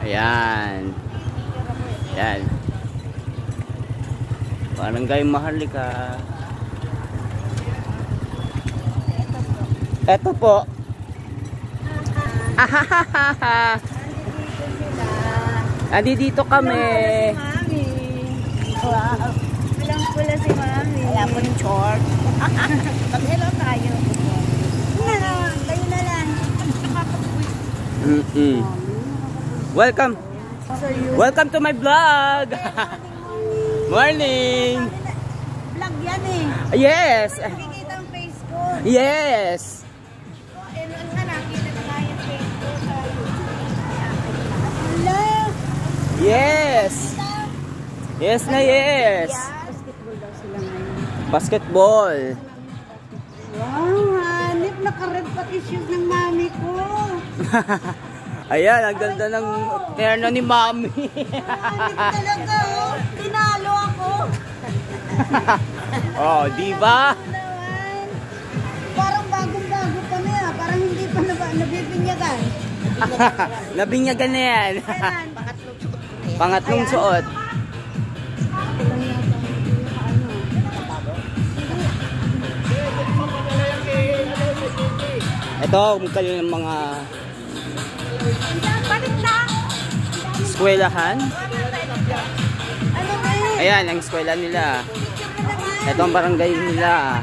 Ayan. Ayan. Barangay Maharlika. Eto po. Andito kami. Wow. Walang pula si Mami. Wala po ng short. Mag-hello tayo. Tayo na lang. Welcome. Welcome to my vlog. Morning. Vlog yan eh. Yes. Nakikita ang face ko. Yes. Ano nga nakita na nga yung face ko. Hello. Yes. Yes na yes. Basketball daw sila ngayon. Basketball. Wow, hanip. Naka-red pati shoes ng mami ko. Ayan, ang ganda ng terno ni Mami. Hanip talaga oh. Tinalo ako. Oh, di ba? Parang bagong-bago kami ah. Parang hindi pa nabibinyagan. Nabinyagan na yan. Kailan? Pangatlong suot. Ito, kayo ng mga eskwelahan. Ayan, ang eskwela nila. Ito ang barangay nila.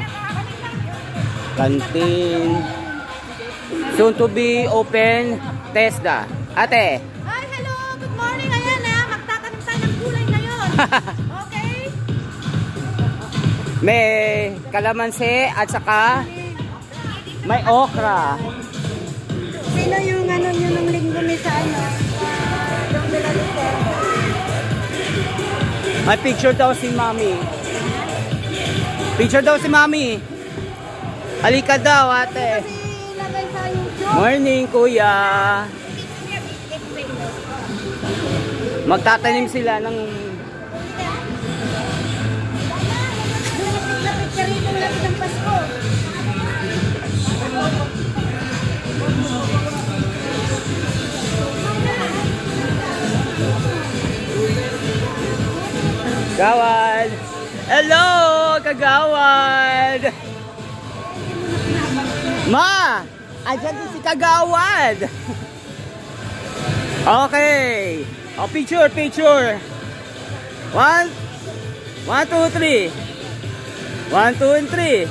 Canteen. Soon to be open. TESDA. Ate. Hi, hello. Good morning. Ayan na. Magtatanim tayo ng gulay ngayon. Okay? May kalamansi at saka may okra. Sino yung ano nyo nung linggo ni sa ano? Yung bilalito. May picture daw si Mami. Picture daw si Mami. Halika daw, ate. Kasi lagay sa YouTube. Morning, kuya. Magtatanim sila ng Lapit ka rito, lapit ng Pasko. Kagawad. Hello, Kagawad. Ma, andyan din si Kagawad. Okay. Oh, picture, picture. 1, 2, 3. 1, 2, and 3.